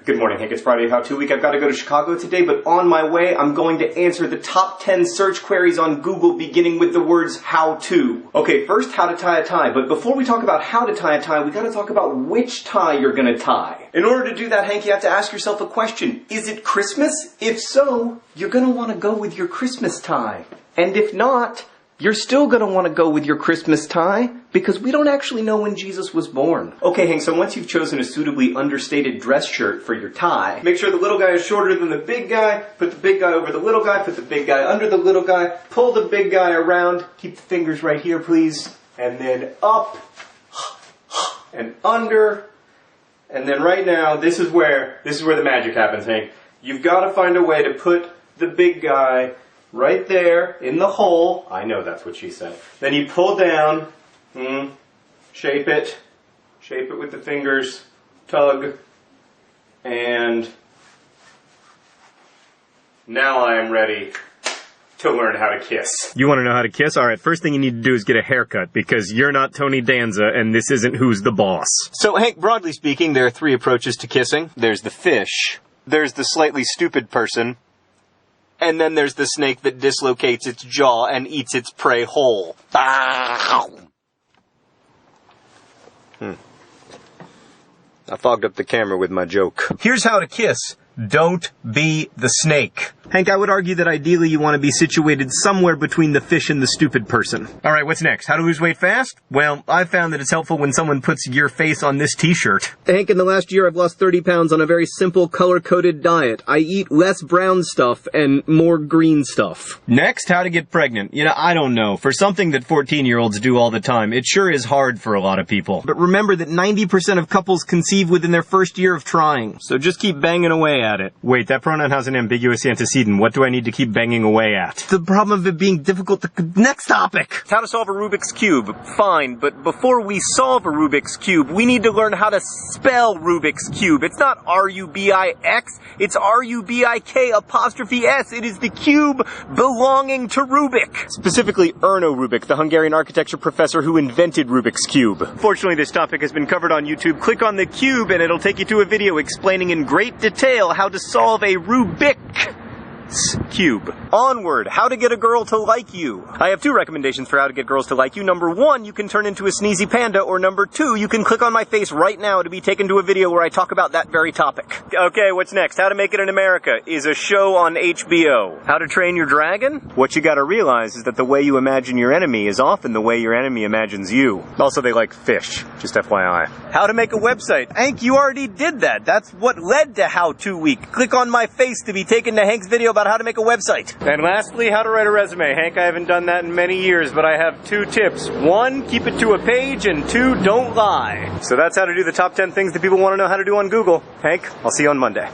Good morning, Hank. It's Friday How To Week. I've got to go to Chicago today, but on my way, I'm going to answer the top 10 search queries on Google beginning with the words how to. Okay, first, how to tie a tie. But before we talk about how to tie a tie, we got to talk about which tie you're going to tie. In order to do that, Hank, you have to ask yourself a question. Is it Christmas? If so, you're going to want to go with your Christmas tie. And if not, you're still going to want to go with your Christmas tie because we don't actually know when Jesus was born. Okay, Hank, so once you've chosen a suitably understated dress shirt for your tie, make sure the little guy is shorter than the big guy, put the big guy over the little guy, put the big guy under the little guy, pull the big guy around, keep the fingers right here, please, and then up and under, and then right now, this is where the magic happens, Hank. You've got to find a way to put the big guy right there in the hole. I know that's what she said. Then you pull down, shape it with the fingers, tug, and now I am ready to learn how to kiss. You want to know how to kiss? Alright, first thing you need to do is get a haircut, because you're not Tony Danza, and this isn't Who's the Boss. So, Hank, broadly speaking, there are three approaches to kissing. There's the fish, there's the slightly stupid person, and then there's the snake that dislocates its jaw and eats its prey whole. I fogged up the camera with my joke. Here's how to kiss. Don't be the snake. Hank, I would argue that ideally you want to be situated somewhere between the fish and the stupid person. Alright, what's next? How to lose weight fast? Well, I've found that it's helpful when someone puts your face on this t-shirt. Hank, in the last year I've lost 30 pounds on a very simple color-coded diet. I eat less brown stuff and more green stuff. Next, how to get pregnant. You know, I don't know. For something that 14-year-olds do all the time, it sure is hard for a lot of people. But remember that 90% of couples conceive within their first year of trying. So just keep banging away at it. Wait, that pronoun has an ambiguous antecedent. What do I need to keep banging away at? The problem of it being difficult to... Next topic! How to solve a Rubik's Cube. Fine, but before we solve a Rubik's Cube, we need to learn how to spell Rubik's Cube. It's not R-U-B-I-X, it's R-U-B-I-K''S. It is the cube belonging to Rubik. Specifically, Erno Rubik, the Hungarian architecture professor who invented Rubik's Cube. Fortunately, this topic has been covered on YouTube. Click on the cube and it'll take you to a video explaining in great detail how to solve a Rubik's Cube. Onward, how to get a girl to like you. I have two recommendations for how to get girls to like you. Number one, you can turn into a sneezy panda, or number two, you can click on my face right now to be taken to a video where I talk about that very topic. Okay, what's next? How to Make It in America is a show on HBO. How to Train Your Dragon? What you gotta realize is that the way you imagine your enemy is often the way your enemy imagines you. Also, they like fish, just FYI. How to make a website. Hank, you already did that. That's what led to How To Week. Click on my face to be taken to Hank's video about how to make a website. And lastly, how to write a resume. Hank, I haven't done that in many years, but I have two tips. One, keep it to a page, and two, don't lie. So that's how to do the top 10 things that people want to know how to do on Google. Hank, I'll see you on Monday.